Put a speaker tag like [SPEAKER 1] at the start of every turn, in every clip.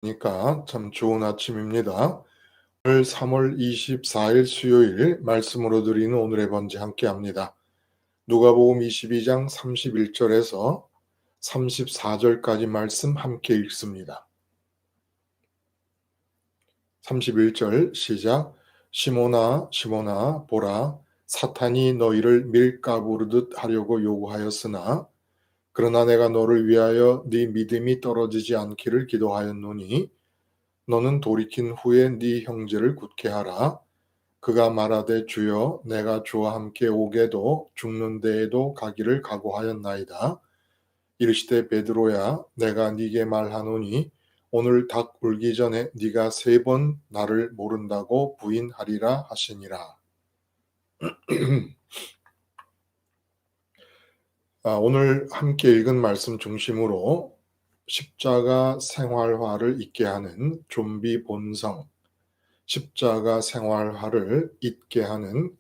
[SPEAKER 1] 그러니까 참 좋은 아침입니다. 오늘 3월 24일 수요일 말씀으로 드리는 오늘의 번제 함께 합니다. 누가복음 22장 31절에서 34절까지 말씀 함께 읽습니다. 31절 시작. 시몬아 시몬아 보라, 사탄이 너희를 밀가부르듯 하려고 요구하였으나 그러나 내가 너를 위하여 네 믿음이 떨어지지 않기를 기도하였노니 너는 돌이킨 후에 네 형제를 굳게 하라. 그가 말하되 주여 내가 주와 함께 오게도 죽는 데에도 가기를 각오하였나이다. 이르시되 베드로야 내가 네게 말하노니 오늘 닭 울기 전에 네가 3번 나를 모른다고 부인하리라 하시니라. 오늘 함께 읽은 말씀 중심으로 십자가 생활화를 있게 하는 좀비 본성, 십자가 생활화를 잊게 하는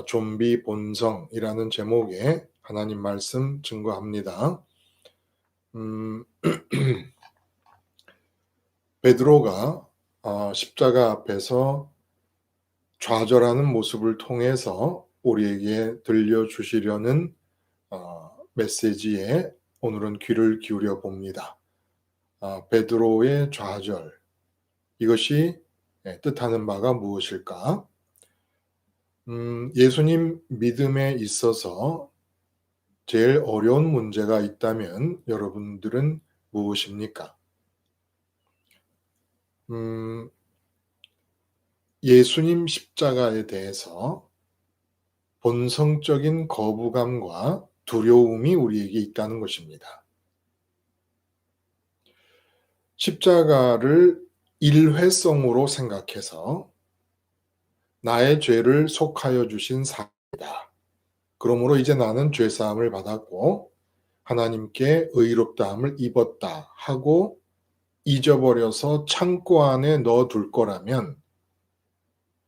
[SPEAKER 1] 좀비 본성이라는 제목의 하나님 말씀 증거합니다. 베드로가 십자가 앞에서 좌절하는 모습을 통해서 우리에게 들려주시려는 메시지에 오늘은 귀를 기울여 봅니다. 베드로의 좌절, 이것이 뜻하는 바가 무엇일까? 예수님 믿음에 있어서 제일 어려운 문제가 있다면 여러분들은 무엇입니까? 예수님 십자가에 대해서 본성적인 거부감과 두려움이 우리에게 있다는 것입니다. 십자가를 일회성으로 생각해서 나의 죄를 속하여 주신 사이다. 그러므로 이제 나는 죄사함을 받았고 하나님께 의롭다함을 입었다 하고 잊어버려서 창고 안에 넣어둘 거라면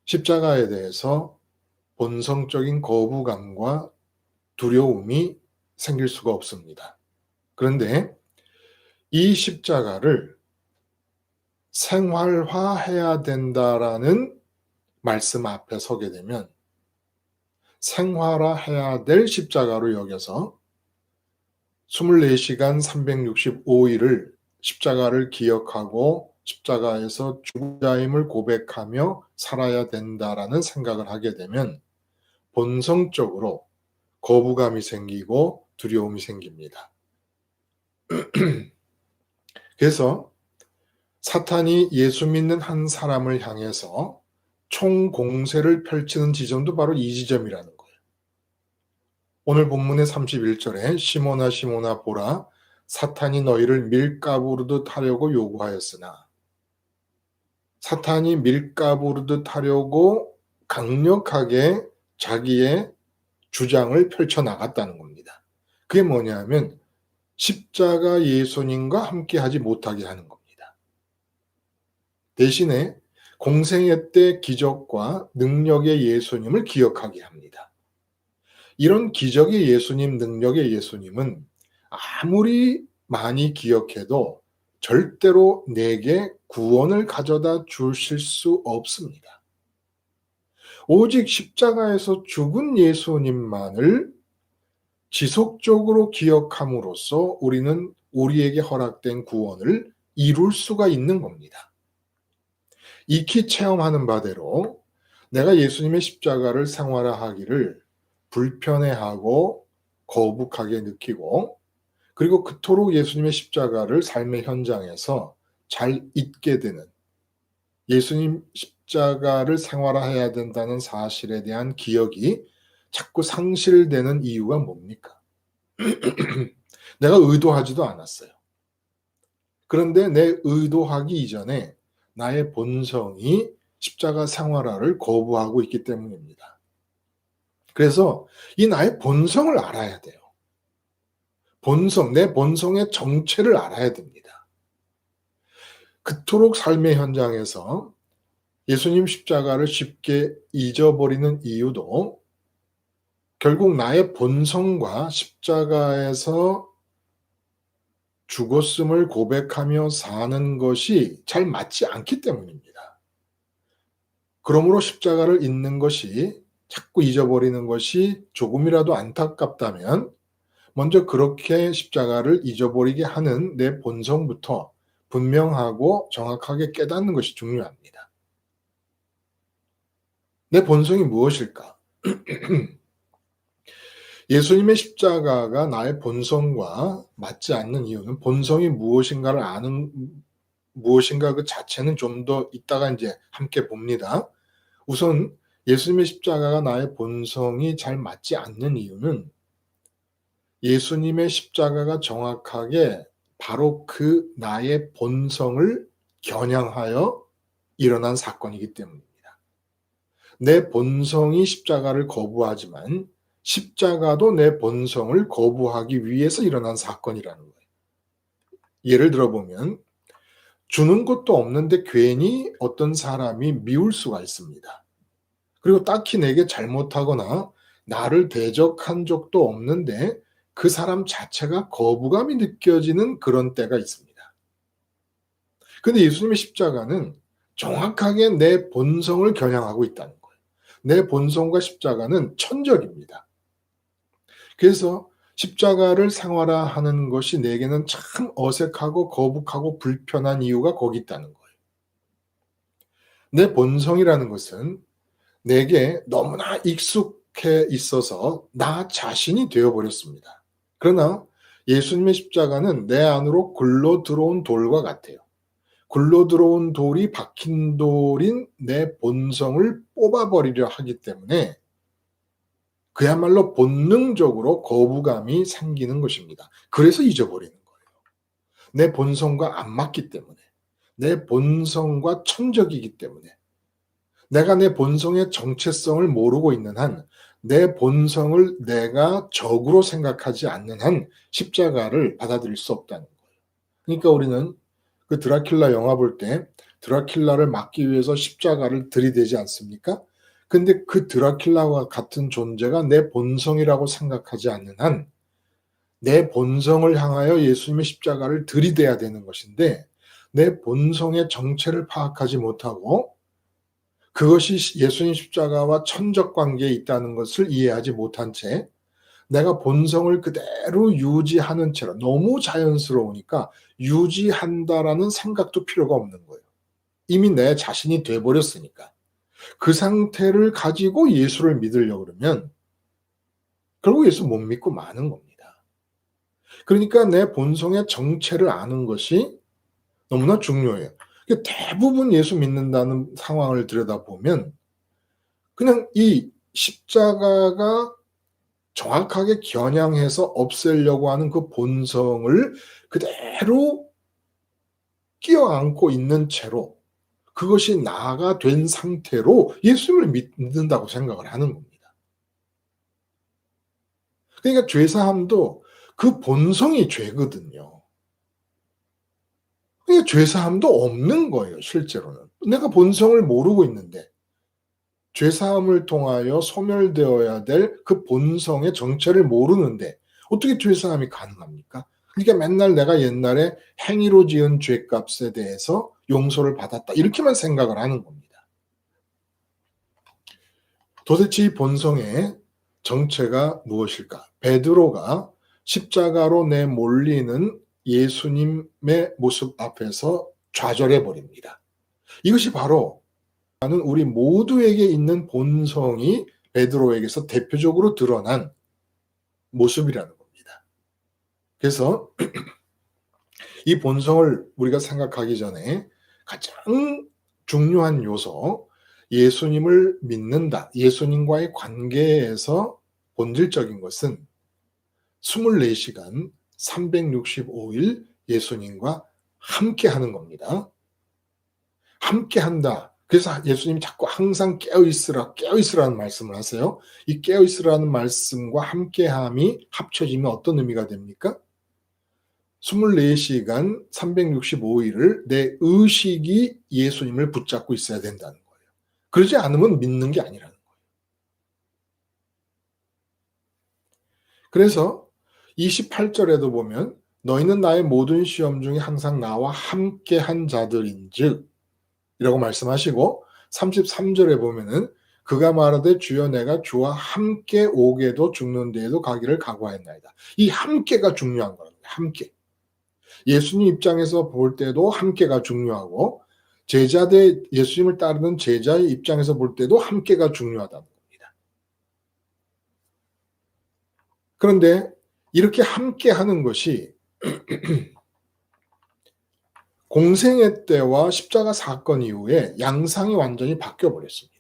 [SPEAKER 1] 십자가에 대해서 본성적인 거부감과 두려움이 생길 수가 없습니다. 그런데 이 십자가를 생활화해야 된다라는 말씀 앞에 서게 되면 생활화해야 될 십자가로 여겨서 24시간 365일을 십자가를 기억하고 십자가에서 죽은 자임을 고백하며 살아야 된다라는 생각을 하게 되면 본성적으로 거부감이 생기고 두려움이 생깁니다. 그래서 사탄이 예수 믿는 한 사람을 향해서 총공세를 펼치는 지점도 바로 이 지점이라는 거예요. 오늘 본문의 31절에 시몬아 시몬아 보라, 사탄이 너희를 밀가부르듯 하려고 요구하였으나, 사탄이 밀가부르듯 하려고 강력하게 자기의 주장을 펼쳐나갔다는 겁니다. 그게 뭐냐면 십자가 예수님과 함께하지 못하게 하는 겁니다. 대신에 공생애 때 기적과 능력의 예수님을 기억하게 합니다. 이런 기적의 예수님, 능력의 예수님은 아무리 많이 기억해도 절대로 내게 구원을 가져다 주실 수 없습니다. 오직 십자가에서 죽은 예수님만을 지속적으로 기억함으로써 우리는 우리에게 허락된 구원을 이룰 수가 있는 겁니다. 익히 체험하는 바대로 내가 예수님의 십자가를 생활화하기를 불편해하고 거북하게 느끼고, 그리고 그토록 예수님의 십자가를 삶의 현장에서 잘 잊게 되는, 예수님 십자가를 생활화해야 된다는 사실에 대한 기억이 자꾸 상실되는 이유가 뭡니까? 내가 의도하지도 않았어요. 그런데 내 의도하기 이전에 나의 본성이 십자가 생활화를 거부하고 있기 때문입니다. 그래서 이 나의 본성을 알아야 돼요. 본성, 내 본성의 정체를 알아야 됩니다. 그토록 삶의 현장에서 예수님 십자가를 쉽게 잊어버리는 이유도 결국 나의 본성과 십자가에서 죽었음을 고백하며 사는 것이 잘 맞지 않기 때문입니다. 그러므로 십자가를 잊는 것이, 자꾸 잊어버리는 것이 조금이라도 안타깝다면 먼저 그렇게 십자가를 잊어버리게 하는 내 본성부터 분명하고 정확하게 깨닫는 것이 중요합니다. 내 본성이 무엇일까? 예수님의 십자가가 나의 본성과 맞지 않는 이유는, 본성이 무엇인가를 아는, 무엇인가 그 자체는 좀 더 이따가 이제 함께 봅니다. 우선 예수님의 십자가가 나의 본성이 잘 맞지 않는 이유는, 예수님의 십자가가 정확하게 바로 그 나의 본성을 겨냥하여 일어난 사건이기 때문입니다. 내 본성이 십자가를 거부하지만 십자가도 내 본성을 거부하기 위해서 일어난 사건이라는 거예요. 예를 들어보면, 주는 것도 없는데 괜히 어떤 사람이 미울 수가 있습니다. 그리고 딱히 내게 잘못하거나 나를 대적한 적도 없는데 그 사람 자체가 거부감이 느껴지는 그런 때가 있습니다. 근데 예수님의 십자가는 정확하게 내 본성을 겨냥하고 있다는 거예요. 내 본성과 십자가는 천적입니다. 그래서 십자가를 생활화하는 것이 내게는 참 어색하고 거북하고 불편한 이유가 거기 있다는 거예요. 내 본성이라는 것은 내게 너무나 익숙해 있어서 나 자신이 되어버렸습니다. 그러나 예수님의 십자가는 내 안으로 굴러 들어온 돌과 같아요. 굴러 들어온 돌이 박힌 돌인 내 본성을 뽑아버리려 하기 때문에 그야말로 본능적으로 거부감이 생기는 것입니다. 그래서 잊어버리는 거예요. 내 본성과 안 맞기 때문에, 내 본성과 천적이기 때문에, 내가 내 본성의 정체성을 모르고 있는 한, 내 본성을 내가 적으로 생각하지 않는 한 십자가를 받아들일 수 없다는 거예요. 그러니까 우리는 그 드라큘라 영화 볼 때 드라큘라를 막기 위해서 십자가를 들이대지 않습니까? 근데 그 드라큘라와 같은 존재가 내 본성이라고 생각하지 않는 한 내 본성을 향하여 예수님의 십자가를 들이대야 되는 것인데, 내 본성의 정체를 파악하지 못하고 그것이 예수님 십자가와 천적 관계에 있다는 것을 이해하지 못한 채 내가 본성을 그대로 유지하는 채로, 너무 자연스러우니까 유지한다라는 생각도 필요가 없는 거예요. 이미 내 자신이 돼버렸으니까. 그 상태를 가지고 예수를 믿으려고 그러면 결국 예수 못 믿고 마는 겁니다. 그러니까 내 본성의 정체를 아는 것이 너무나 중요해요. 대부분 예수 믿는다는 상황을 들여다보면 그냥 이 십자가가 정확하게 겨냥해서 없애려고 하는 그 본성을 그대로 끼어안고 있는 채로, 그것이 나가 된 상태로 예수를 믿는다고 생각을 하는 겁니다. 그러니까 죄사함도 그 본성이 죄거든요. 그러니까 죄사함도 없는 거예요, 실제로는. 내가 본성을 모르고 있는데 죄사함을 통하여 소멸되어야 될 그 본성의 정체를 모르는데 어떻게 죄사함이 가능합니까? 그러니까 맨날 내가 옛날에 행위로 지은 죄값에 대해서 용서를 받았다, 이렇게만 생각을 하는 겁니다. 도대체 이 본성의 정체가 무엇일까? 베드로가 십자가로 내몰리는 예수님의 모습 앞에서 좌절해 버립니다. 이것이 바로 우리 모두에게 있는 본성이 베드로에게서 대표적으로 드러난 모습이라는 겁니다. 그래서 이 본성을 우리가 생각하기 전에 가장 중요한 요소, 예수님을 믿는다, 예수님과의 관계에서 본질적인 것은 24시간 365일 예수님과 함께 하는 겁니다. 함께 한다. 그래서 예수님이 자꾸 항상 깨어있으라는 말씀을 하세요. 이 깨어있으라는 말씀과 함께함이 합쳐지면 어떤 의미가 됩니까? 24시간 365일을 내 의식이 예수님을 붙잡고 있어야 된다는 거예요. 그러지 않으면 믿는 게 아니라는 거예요. 그래서 28절에도 보면 너희는 나의 모든 시험 중에 항상 나와 함께한 자들인즉 이라고 말씀하시고 33절에 보면은 그가 말하되 주여 내가 주와 함께 오게도 죽는 데에도 가기를 각오하였나이다. 이 함께가 중요한 거예요. 함께. 예수님 입장에서 볼 때도 함께가 중요하고 제자들 예수님을 따르는 제자의 입장에서 볼 때도 함께가 중요하다는 겁니다. 그런데 이렇게 함께하는 것이 공생애 때와 십자가 사건 이후에 양상이 완전히 바뀌어 버렸습니다.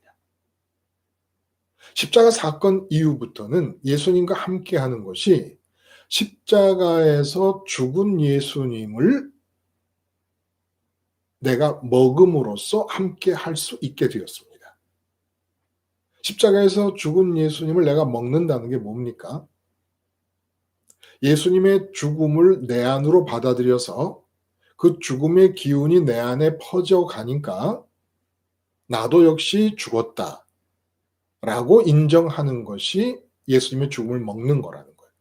[SPEAKER 1] 십자가 사건 이후부터는 예수님과 함께하는 것이 십자가에서 죽은 예수님을 내가 먹음으로써 함께할 수 있게 되었습니다. 십자가에서 죽은 예수님을 내가 먹는다는 게 뭡니까? 예수님의 죽음을 내 안으로 받아들여서 그 죽음의 기운이 내 안에 퍼져가니까 나도 역시 죽었다 라고 인정하는 것이 예수님의 죽음을 먹는 거라는 거예요.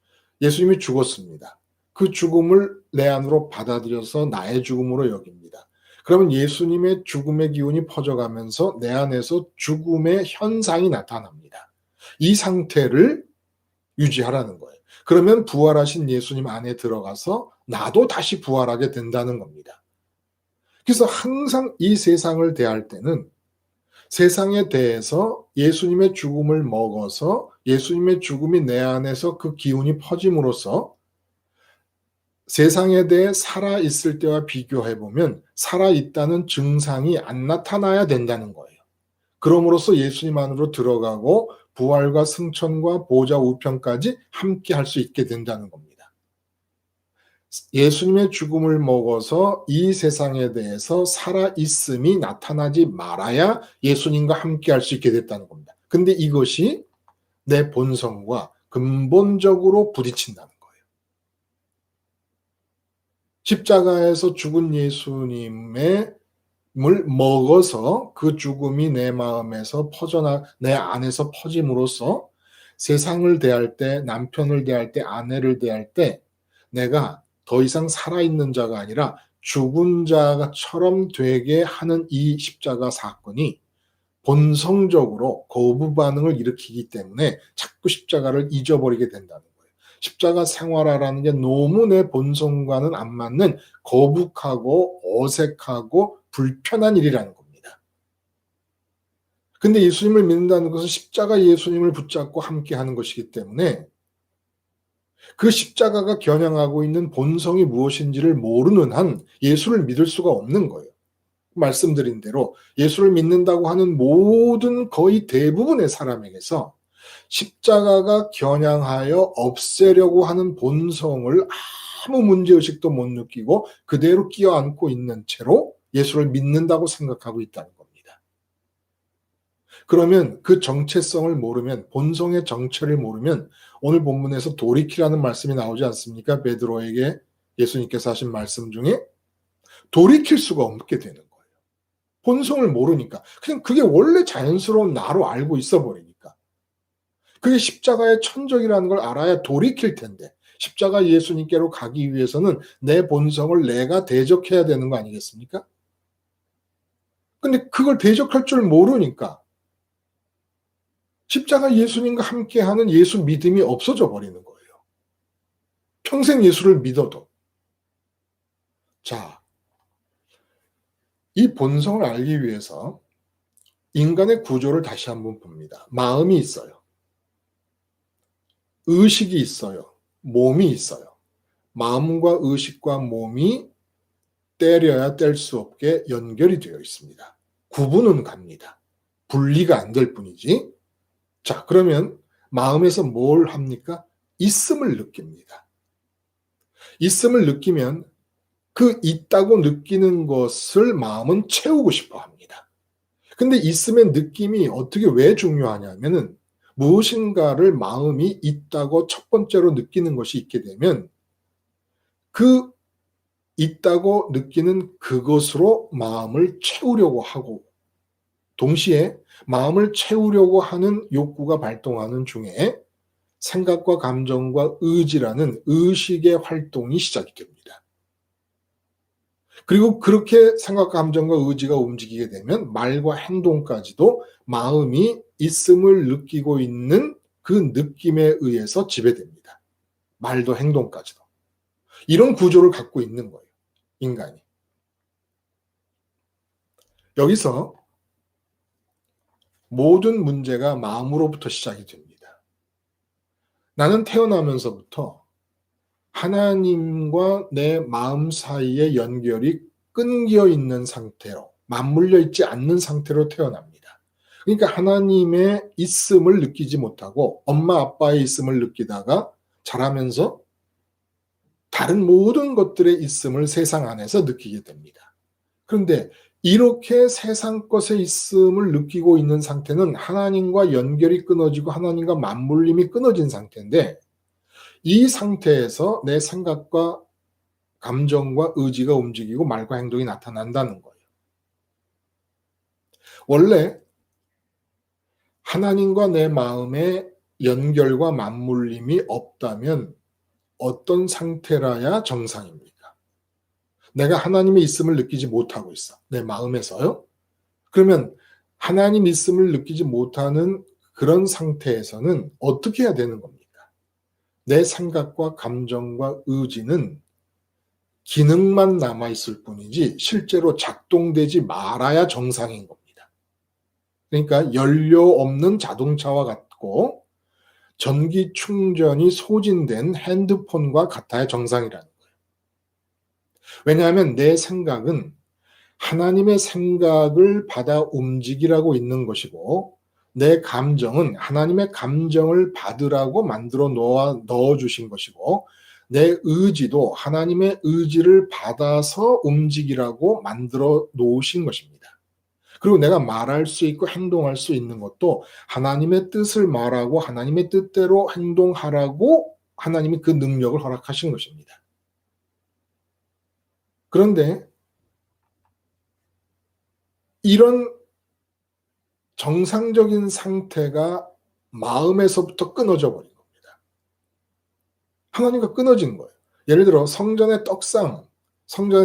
[SPEAKER 1] 예수님이 죽었습니다. 그 죽음을 내 안으로 받아들여서 나의 죽음으로 여깁니다. 그러면 예수님의 죽음의 기운이 퍼져가면서 내 안에서 죽음의 현상이 나타납니다. 이 상태를 유지하라는 거예요. 그러면 부활하신 예수님 안에 들어가서 나도 다시 부활하게 된다는 겁니다. 그래서 항상 이 세상을 대할 때는 세상에 대해서 예수님의 죽음을 먹어서 예수님의 죽음이 내 안에서 그 기운이 퍼짐으로써 세상에 대해 살아있을 때와 비교해보면 살아있다는 증상이 안 나타나야 된다는 거예요. 그럼으로써 예수님 안으로 들어가고 부활과 승천과 보좌 우편까지 함께 할 수 있게 된다는 겁니다. 예수님의 죽음을 먹어서 이 세상에 대해서 살아있음이 나타나지 말아야 예수님과 함께 할 수 있게 됐다는 겁니다. 근데 이것이 내 본성과 근본적으로 부딪힌다는 거예요. 십자가에서 죽은 예수님의 물 먹어서 그 죽음이 내 마음에서 내 안에서 퍼짐으로써 세상을 대할 때, 남편을 대할 때, 아내를 대할 때 내가 더 이상 살아있는 자가 아니라 죽은 자처럼 되게 하는 이 십자가 사건이 본성적으로 거부 반응을 일으키기 때문에 자꾸 십자가를 잊어버리게 된다는 거예요. 십자가 생활화라는 게 너무 내 본성과는 안 맞는 거북하고 어색하고 불편한 일이라는 겁니다. 근데 예수님을 믿는다는 것은 십자가 예수님을 붙잡고 함께 하는 것이기 때문에 그 십자가가 겨냥하고 있는 본성이 무엇인지를 모르는 한 예수를 믿을 수가 없는 거예요. 말씀드린 대로 예수를 믿는다고 하는 모든 거의 대부분의 사람에게서 십자가가 겨냥하여 없애려고 하는 본성을 아무 문제의식도 못 느끼고 그대로 끼어안고 있는 채로 예수를 믿는다고 생각하고 있다는 겁니다. 그러면 그 정체성을 모르면 본성의 정체를 모르면 오늘 본문에서 돌이키라는 말씀이 나오지 않습니까? 베드로에게 예수님께서 하신 말씀 중에 돌이킬 수가 없게 되는 거예요. 본성을 모르니까. 그냥 그게 원래 자연스러운 나로 알고 있어 버리니까. 그게 십자가의 천적이라는 걸 알아야 돌이킬 텐데 십자가 예수님께로 가기 위해서는 내 본성을 내가 대적해야 되는 거 아니겠습니까? 근데 그걸 대적할 줄 모르니까 십자가 예수님과 함께하는 예수 믿음이 없어져 버리는 거예요. 평생 예수를 믿어도. 자, 이 본성을 알기 위해서 인간의 구조를 다시 한번 봅니다. 마음이 있어요. 의식이 있어요. 몸이 있어요. 마음과 의식과 몸이 떼려야 뗄 수 없게 연결이 되어 있습니다. 구분은 갑니다. 분리가 안 될 뿐이지. 자, 그러면 마음에서 뭘 합니까? 있음을 느낍니다. 있음을 느끼면 그 있다고 느끼는 것을 마음은 채우고 싶어 합니다. 근데 있음의 느낌이 어떻게 왜 중요하냐면은 무엇인가를 마음이 있다고 첫 번째로 느끼는 것이 있게 되면 그 있다고 느끼는 그것으로 마음을 채우려고 하고 동시에 마음을 채우려고 하는 욕구가 발동하는 중에 생각과 감정과 의지라는 의식의 활동이 시작이 됩니다. 그리고 그렇게 생각과 감정과 의지가 움직이게 되면 말과 행동까지도 마음이 있음을 느끼고 있는 그 느낌에 의해서 지배됩니다. 말도 행동까지도. 이런 구조를 갖고 있는 거예요, 인간이. 여기서 모든 문제가 마음으로부터 시작이 됩니다. 나는 태어나면서부터 하나님과 내 마음 사이의 연결이 끊겨 있는 상태로, 맞물려 있지 않는 상태로 태어납니다. 그러니까 하나님의 있음을 느끼지 못하고 엄마 아빠의 있음을 느끼다가 자라면서 다른 모든 것들의 있음을 세상 안에서 느끼게 됩니다. 그런데 이렇게 세상 것의 있음을 느끼고 있는 상태는 하나님과 연결이 끊어지고 하나님과 맞물림이 끊어진 상태인데, 이 상태에서 내 생각과 감정과 의지가 움직이고 말과 행동이 나타난다는 거예요. 원래 하나님과 내 마음의 연결과 맞물림이 없다면 어떤 상태라야 정상입니까? 내가 하나님의 있음을 느끼지 못하고 있어, 내 마음에서요. 그러면 하나님 있음을 느끼지 못하는 그런 상태에서는 어떻게 해야 되는 겁니까? 내 생각과 감정과 의지는 기능만 남아있을 뿐이지 실제로 작동되지 말아야 정상인 겁니다. 그러니까 연료 없는 자동차와 같고 전기 충전이 소진된 핸드폰과 같아야 정상이라는 거예요. 왜냐하면 내 생각은 하나님의 생각을 받아 움직이라고 있는 것이고, 내 감정은 하나님의 감정을 받으라고 만들어 넣어주신 것이고, 내 의지도 하나님의 의지를 받아서 움직이라고 만들어 놓으신 것입니다. 그리고 내가 말할 수 있고 행동할 수 있는 것도 하나님의 뜻을 말하고 하나님의 뜻대로 행동하라고 하나님이 그 능력을 허락하신 것입니다. 그런데 이런 정상적인 상태가 마음에서부터 끊어져 버린 겁니다. 하나님과 끊어진 거예요. 예를 들어 성전의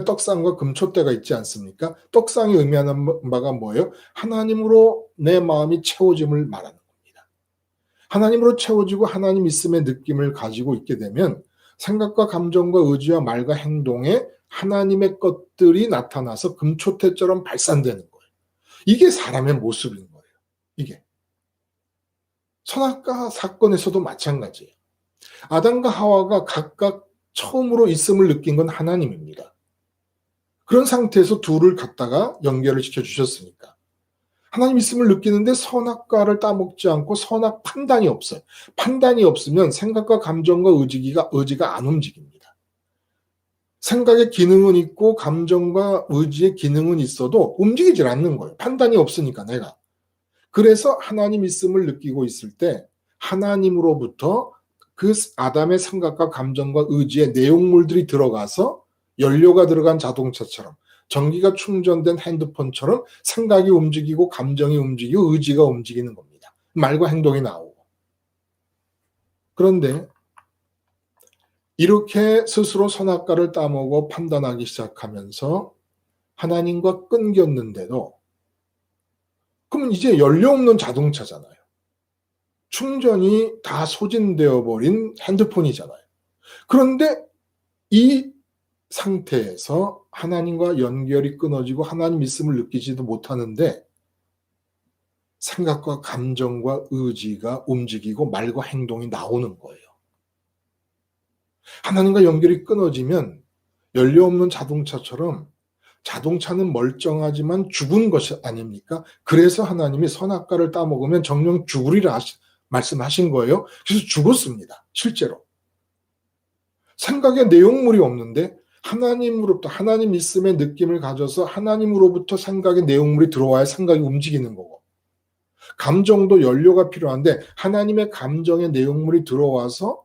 [SPEAKER 1] 떡상과 금촛대가 있지 않습니까? 떡상이 의미하는 바가 뭐예요? 하나님으로 내 마음이 채워짐을 말하는 겁니다. 하나님으로 채워지고 하나님 있음의 느낌을 가지고 있게 되면 생각과 감정과 의지와 말과 행동에 하나님의 것들이 나타나서 금촛대처럼 발산되는 거예요. 이게 사람의 모습인 거예요. 이게. 선악과 사건에서도 마찬가지예요. 아담과 하와가 각각 처음으로 있음을 느낀 건 하나님입니다. 그런 상태에서 둘을 갖다가 연결을 시켜주셨으니까. 하나님 있음을 느끼는데 선악과를 따먹지 않고 선악 판단이 없어요. 판단이 없으면 생각과 감정과 의지가 안 움직입니다. 생각의 기능은 있고 감정과 의지의 기능은 있어도 움직이질 않는 거예요. 판단이 없으니까 내가. 그래서 하나님 있음을 느끼고 있을 때 하나님으로부터 그 아담의 생각과 감정과 의지의 내용물들이 들어가서 연료가 들어간 자동차처럼, 전기가 충전된 핸드폰처럼 생각이 움직이고 감정이 움직이고 의지가 움직이는 겁니다. 말과 행동이 나오고. 그런데 이렇게 스스로 선악과를 따먹어 판단하기 시작하면서 하나님과 끊겼는데도, 그러면 이제 연료 없는 자동차잖아요. 충전이 다 소진되어 버린 핸드폰이잖아요. 그런데 이 상태에서 하나님과 연결이 끊어지고 하나님 있음을 느끼지도 못하는데 생각과 감정과 의지가 움직이고 말과 행동이 나오는 거예요. 하나님과 연결이 끊어지면 연료 없는 자동차처럼 자동차는 멀쩡하지만 죽은 것이 아닙니까? 그래서 하나님이 선악과를 따먹으면 정령 죽으리라 말씀하신 거예요. 그래서 죽었습니다. 실제로. 생각에 내용물이 없는데 하나님으로부터, 하나님 있음의 느낌을 가져서 하나님으로부터 생각의 내용물이 들어와야 생각이 움직이는 거고, 감정도 연료가 필요한데 하나님의 감정의 내용물이 들어와서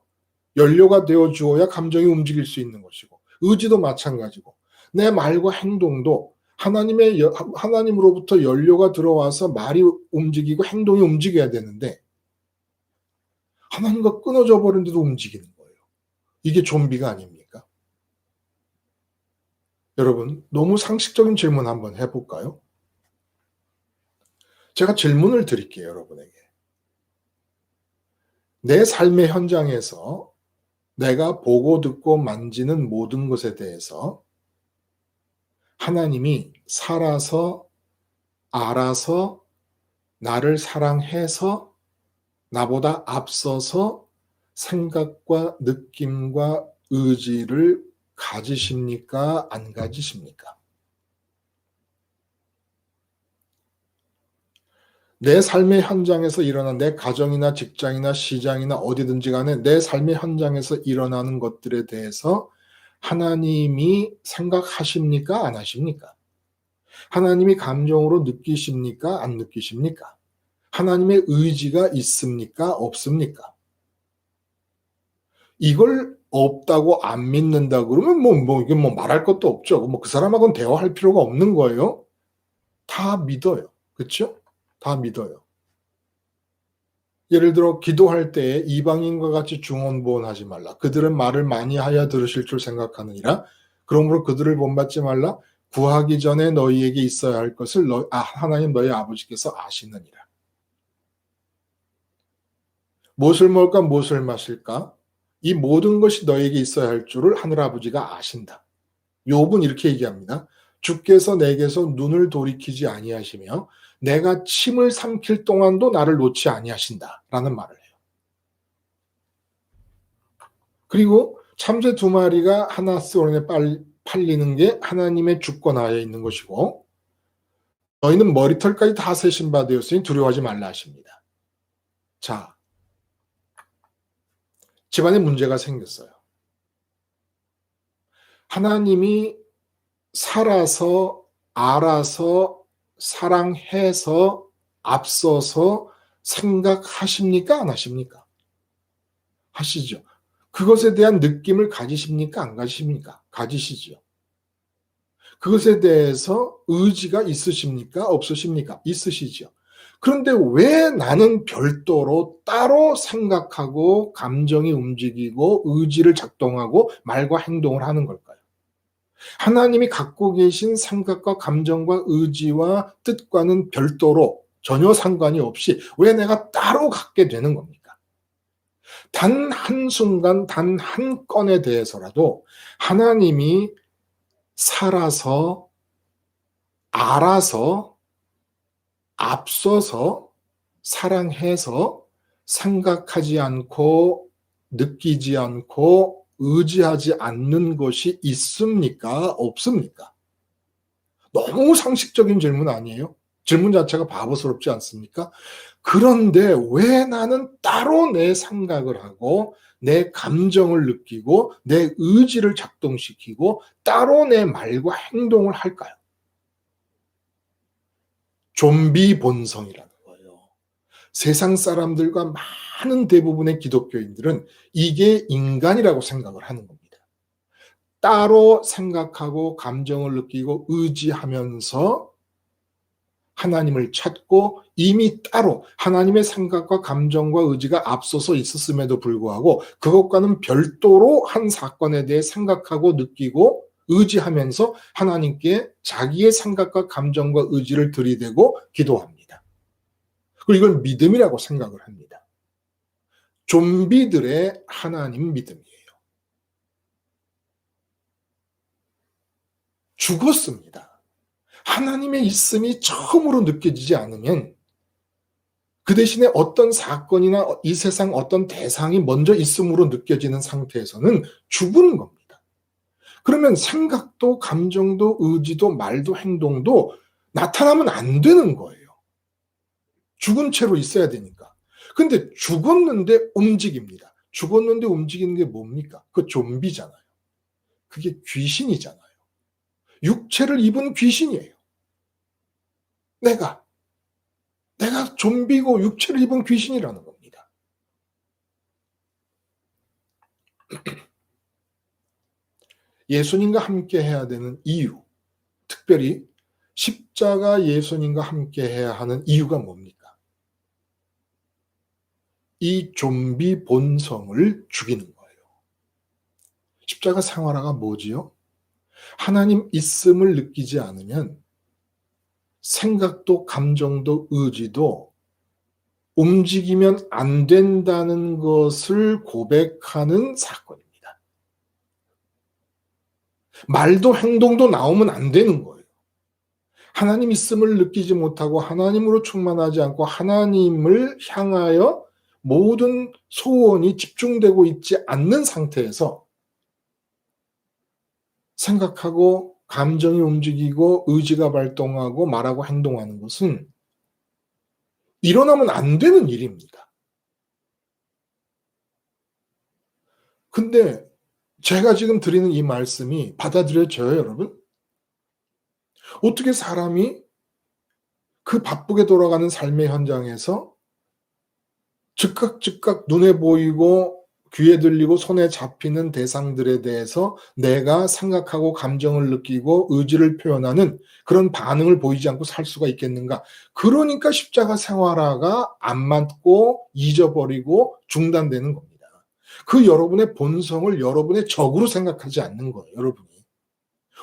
[SPEAKER 1] 연료가 되어 주어야 감정이 움직일 수 있는 것이고, 의지도 마찬가지고, 내 말과 행동도 하나님으로부터 연료가 들어와서 말이 움직이고 행동이 움직여야 되는데 하나님과 끊어져 버렸는데도 움직이는 거예요. 이게 좀비가 아닙니까? 여러분, 너무 상식적인 질문 한번 해볼까요? 제가 질문을 드릴게요, 여러분에게. 내 삶의 현장에서 내가 보고 듣고 만지는 모든 것에 대해서 하나님이 살아서, 알아서, 나를 사랑해서, 나보다 앞서서 생각과 느낌과 의지를 가지십니까? 안 가지십니까? 내 삶의 현장에서 일어난 내 가정이나 직장이나 시장이나 어디든지 간에 내 삶의 현장에서 일어나는 것들에 대해서 하나님이 생각하십니까? 안 하십니까? 하나님이 감정으로 느끼십니까? 안 느끼십니까? 하나님의 의지가 있습니까? 없습니까? 이걸 없다고 안 믿는다 그러면 이게 말할 것도 없죠. 그 사람하고는 대화할 필요가 없는 거예요. 다 믿어요. 그렇죠? 다 믿어요. 예를 들어 기도할 때 이방인과 같이 중언부언하지 말라. 그들은 말을 많이 하여 들으실 줄 생각하느니라. 그러므로 그들을 본받지 말라. 구하기 전에 너희에게 있어야 할 것을 하나님 너희 아버지께서 아시느니라. 무엇을 먹을까 무엇을 마실까? 이 모든 것이 너에게 있어야 할 줄을 하늘아버지가 아신다. 욥은 이렇게 얘기합니다. 주께서 내게서 눈을 돌이키지 아니하시며 내가 침을 삼킬 동안도 나를 놓지 아니하신다라는 말을 해요. 그리고 참새 2마리가 하나스온에 팔리는 게 하나님의 주권하에 있는 것이고 너희는 머리털까지 다 세신 바 되었으니 두려워하지 말라 하십니다. 자, 집안에 문제가 생겼어요. 하나님이 살아서, 알아서, 사랑해서, 앞서서 생각하십니까? 안 하십니까? 하시죠. 그것에 대한 느낌을 가지십니까? 안 가지십니까? 가지시죠. 그것에 대해서 의지가 있으십니까? 없으십니까? 있으시죠. 그런데 왜 나는 별도로 따로 생각하고 감정이 움직이고 의지를 작동하고 말과 행동을 하는 걸까요? 하나님이 갖고 계신 생각과 감정과 의지와 뜻과는 별도로 전혀 상관이 없이 왜 내가 따로 갖게 되는 겁니까? 단 한순간, 단 한 건에 대해서라도 하나님이 살아서, 알아서, 앞서서, 사랑해서 생각하지 않고, 느끼지 않고, 의지하지 않는 것이 있습니까? 없습니까? 너무 상식적인 질문 아니에요? 질문 자체가 바보스럽지 않습니까? 그런데 왜 나는 따로 내 생각을 하고 내 감정을 느끼고 내 의지를 작동시키고 따로 내 말과 행동을 할까요? 좀비 본성이라는 거예요. 세상 사람들과 많은 대부분의 기독교인들은 이게 인간이라고 생각을 하는 겁니다. 따로 생각하고 감정을 느끼고 의지하면서 하나님을 찾고 이미 따로 하나님의 생각과 감정과 의지가 앞서서 있었음에도 불구하고 그것과는 별도로 한 사건에 대해 생각하고 느끼고 의지하면서 하나님께 자기의 생각과 감정과 의지를 들이대고 기도합니다. 그리고 이걸 믿음이라고 생각을 합니다. 좀비들의 하나님 믿음이에요. 죽었습니다. 하나님의 있음이 처음으로 느껴지지 않으면 그 대신에 어떤 사건이나 이 세상 어떤 대상이 먼저 있음으로 느껴지는 상태에서는 죽은 겁니다. 그러면 생각도 감정도 의지도 말도 행동도 나타나면 안 되는 거예요. 죽은 채로 있어야 되니까. 근데 죽었는데 움직입니다. 죽었는데 움직이는 게 뭡니까? 그 좀비잖아요. 그게 귀신이잖아요. 육체를 입은 귀신이에요. 내가 좀비고 육체를 입은 귀신이라는 겁니다. 예수님과 함께 해야 되는 이유, 특별히 십자가 예수님과 함께 해야 하는 이유가 뭡니까? 이 좀비 본성을 죽이는 거예요. 십자가 생활화가 뭐지요? 하나님 있음을 느끼지 않으면 생각도 감정도 의지도 움직이면 안 된다는 것을 고백하는 사건입니다. 말도 행동도 나오면 안 되는 거예요. 하나님 있음을 느끼지 못하고 하나님으로 충만하지 않고 하나님을 향하여 모든 소원이 집중되고 있지 않는 상태에서 생각하고 감정이 움직이고 의지가 발동하고 말하고 행동하는 것은 일어나면 안 되는 일입니다. 근데 제가 지금 드리는 이 말씀이 받아들여져요, 여러분? 어떻게 사람이 그 바쁘게 돌아가는 삶의 현장에서 즉각 눈에 보이고 귀에 들리고 손에 잡히는 대상들에 대해서 내가 생각하고 감정을 느끼고 의지를 표현하는 그런 반응을 보이지 않고 살 수가 있겠는가? 그러니까 십자가 생활화가 안 맞고 잊어버리고 중단되는 겁니다. 그 여러분의 본성을 여러분의 적으로 생각하지 않는 거예요, 여러분이.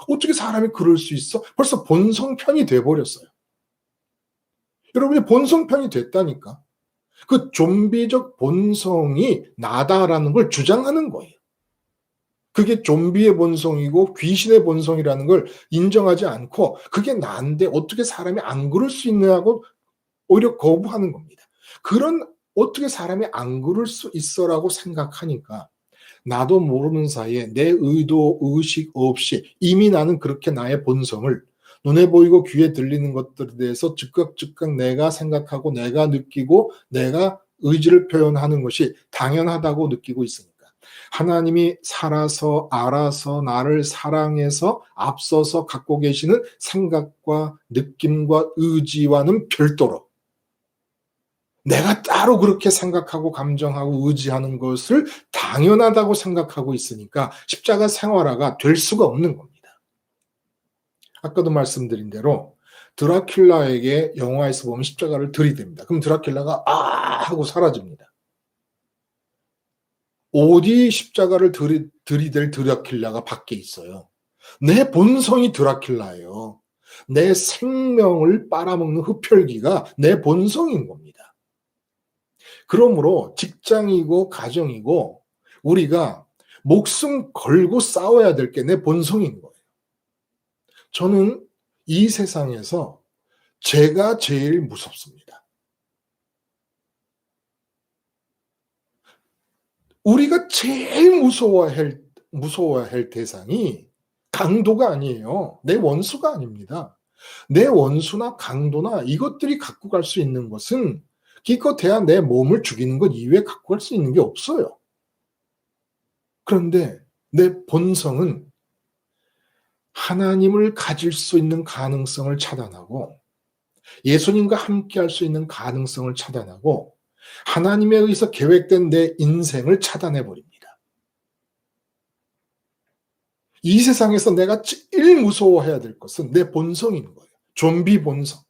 [SPEAKER 1] 어떻게 사람이 그럴 수 있어? 벌써 본성편이 돼버렸어요. 여러분이 본성편이 됐다니까. 그 좀비적 본성이 나다라는 걸 주장하는 거예요. 그게 좀비의 본성이고 귀신의 본성이라는 걸 인정하지 않고 그게 나인데 어떻게 사람이 안 그럴 수 있냐고 오히려 거부하는 겁니다. 그런 어떻게 사람이 안 그럴 수 있어라고 생각하니까 나도 모르는 사이에 내 의도 의식 없이 이미 나는 그렇게 나의 본성을 눈에 보이고 귀에 들리는 것들에 대해서 즉각 내가 생각하고 내가 느끼고 내가 의지를 표현하는 것이 당연하다고 느끼고 있으니까. 하나님이 살아서 알아서 나를 사랑해서 앞서서 갖고 계시는 생각과 느낌과 의지와는 별도로 내가 따로 그렇게 생각하고 감정하고 의지하는 것을 당연하다고 생각하고 있으니까 십자가 생활화가 될 수가 없는 겁니다. 아까도 말씀드린 대로 드라큘라에게 영화에서 보면 십자가를 들이댑니다. 그럼 드라큘라가 아 하고 사라집니다. 어디 십자가를 들이댈 드라큘라가 밖에 있어요. 내 본성이 드라큘라예요. 내 생명을 빨아먹는 흡혈귀가 내 본성인 겁니다. 그러므로 직장이고 가정이고 우리가 목숨 걸고 싸워야 될 게 내 본성인 거예요. 저는 이 세상에서 제가 제일 무섭습니다. 우리가 제일 무서워야 할 대상이 강도가 아니에요. 내 원수가 아닙니다. 내 원수나 강도나 이것들이 갖고 갈 수 있는 것은 기껏해야 내 몸을 죽이는 것 이외에 갖고 갈 수 있는 게 없어요. 그런데 내 본성은 하나님을 가질 수 있는 가능성을 차단하고 예수님과 함께 할 수 있는 가능성을 차단하고 하나님에 의해서 계획된 내 인생을 차단해 버립니다. 이 세상에서 내가 제일 무서워해야 될 것은 내 본성인 거예요. 좀비 본성.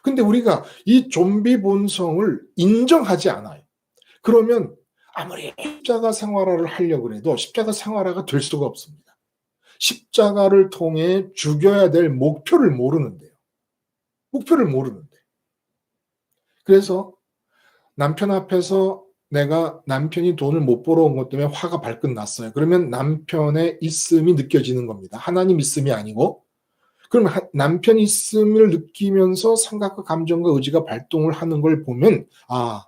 [SPEAKER 1] 근데 우리가 이 좀비 본성을 인정하지 않아요. 그러면 아무리 십자가 생활화를 하려고 해도 십자가 생활화가 될 수가 없습니다. 십자가를 통해 죽여야 될 목표를 모르는데요. 목표를 모르는데. 그래서 남편 앞에서 내가 남편이 돈을 못 벌어온 것 때문에 화가 발끈 났어요. 그러면 남편의 있음이 느껴지는 겁니다. 하나님 있음이 아니고. 그럼 남편 있음을 느끼면서 생각과 감정과 의지가 발동을 하는 걸 보면 아,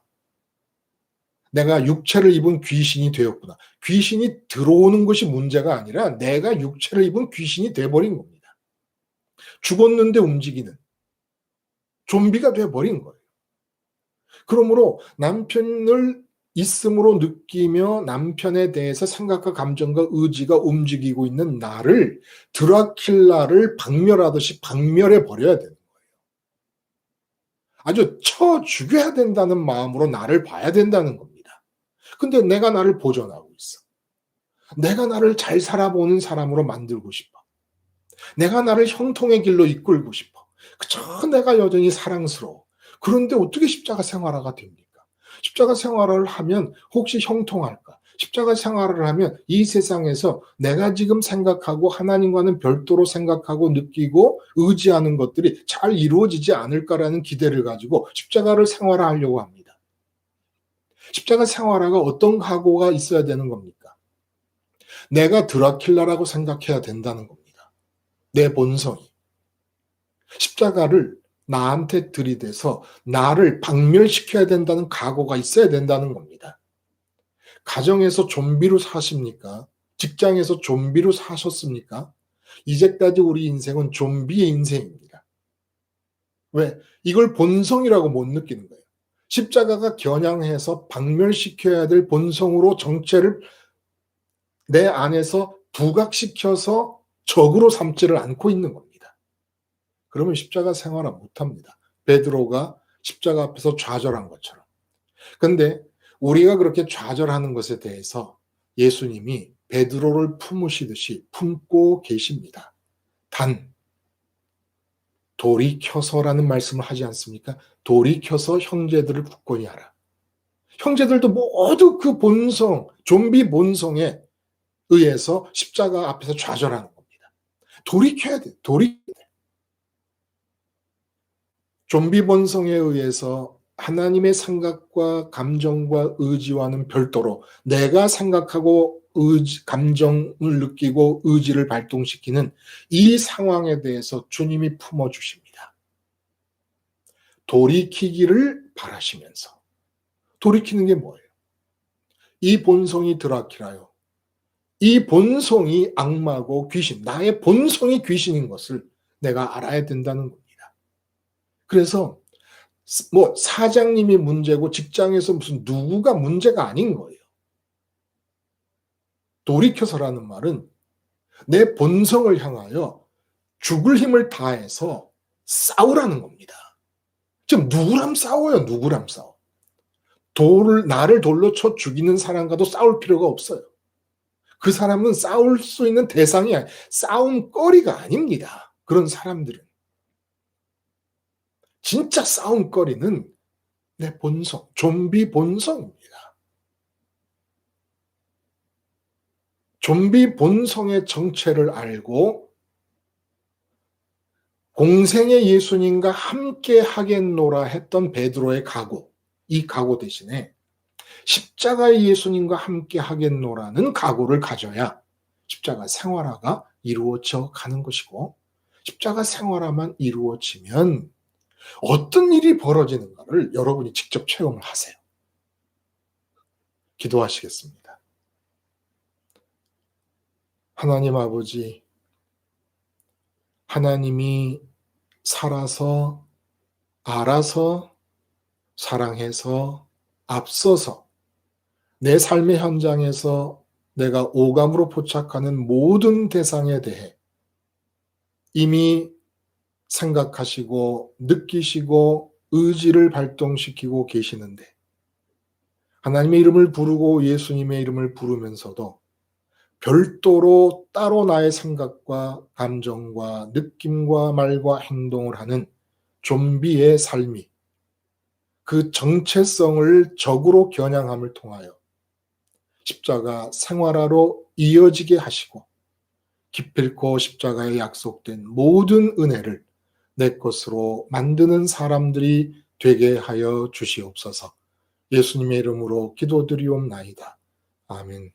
[SPEAKER 1] 내가 육체를 입은 귀신이 되었구나. 귀신이 들어오는 것이 문제가 아니라 내가 육체를 입은 귀신이 돼버린 겁니다. 죽었는데 움직이는 좀비가 돼버린 거예요. 그러므로 남편을 있음으로 느끼며 남편에 대해서 생각과 감정과 의지가 움직이고 있는 나를 드라큘라를 박멸하듯이 박멸해 버려야 되는 거예요. 아주 쳐 죽여야 된다는 마음으로 나를 봐야 된다는 겁니다. 근데 내가 나를 보존하고 있어. 내가 나를 잘 살아보는 사람으로 만들고 싶어. 내가 나를 형통의 길로 이끌고 싶어. 그저 내가 여전히 사랑스러워. 그런데 어떻게 십자가 생활화가 됩니까? 십자가 생활을 하면 혹시 형통할까? 십자가 생활을 하면 이 세상에서 내가 지금 생각하고 하나님과는 별도로 생각하고 느끼고 의지하는 것들이 잘 이루어지지 않을까라는 기대를 가지고 십자가를 생활하려고 합니다. 십자가 생활화가 어떤 각오가 있어야 되는 겁니까? 내가 드라큘라라고 생각해야 된다는 겁니다. 내 본성이. 십자가를 나한테 들이대서 나를 박멸시켜야 된다는 각오가 있어야 된다는 겁니다. 가정에서 좀비로 사십니까? 직장에서 좀비로 사셨습니까? 이제까지 우리 인생은 좀비의 인생입니다. 왜? 이걸 본성이라고 못 느끼는 거예요. 십자가가 겨냥해서 박멸시켜야 될 본성으로 정체를 내 안에서 부각시켜서 적으로 삼지를 않고 있는 겁니다. 그러면 십자가 생활은 못합니다. 베드로가 십자가 앞에서 좌절한 것처럼. 근데 우리가 그렇게 좌절하는 것에 대해서 예수님이 베드로를 품으시듯이 품고 계십니다. 단 돌이켜서라는 말씀을 하지 않습니까? 돌이켜서 형제들을 굳건히 하라. 형제들도 모두 그 본성, 좀비 본성에 의해서 십자가 앞에서 좌절하는 겁니다. 돌이켜야 돼. 좀비 본성에 의해서 하나님의 생각과 감정과 의지와는 별도로 내가 생각하고 감정을 느끼고 의지를 발동시키는 이 상황에 대해서 주님이 품어주십니다. 돌이키기를 바라시면서. 돌이키는 게 뭐예요? 이 본성이 드라큘라요. 이 본성이 악마고 귀신, 나의 본성이 귀신인 것을 내가 알아야 된다는 겁니다. 그래서 사장님이 문제고 직장에서 무슨 누구가 문제가 아닌 거예요. 돌이켜서라는 말은 내 본성을 향하여 죽을 힘을 다해서 싸우라는 겁니다. 지금 누구랑 싸워요? 누구랑 싸워? 나를 돌로 쳐 죽이는 사람과도 싸울 필요가 없어요. 그 사람은 싸울 수 있는 대상이 아니에요. 싸움거리가 아닙니다. 그런 사람들은. 진짜 싸움거리는 내 본성, 좀비 본성입니다. 좀비 본성의 정체를 알고 공생의 예수님과 함께 하겠노라 했던 베드로의 각오, 이 각오 대신에 십자가의 예수님과 함께 하겠노라는 각오를 가져야 십자가 생활화가 이루어져 가는 것이고, 십자가 생활화만 이루어지면 어떤 일이 벌어지는가를 여러분이 직접 체험을 하세요. 기도하시겠습니다. 하나님 아버지, 하나님이 살아서, 알아서, 사랑해서, 앞서서 내 삶의 현장에서 내가 오감으로 포착하는 모든 대상에 대해 이미 생각하시고 느끼시고 의지를 발동시키고 계시는데, 하나님의 이름을 부르고 예수님의 이름을 부르면서도 별도로 따로 나의 생각과 감정과 느낌과 말과 행동을 하는 좀비의 삶이 그 정체성을 적으로 겨냥함을 통하여 십자가 생활화로 이어지게 하시고, 기필코 십자가에 약속된 모든 은혜를 내 것으로 만드는 사람들이 되게 하여 주시옵소서. 예수님의 이름으로 기도드리옵나이다. 아멘.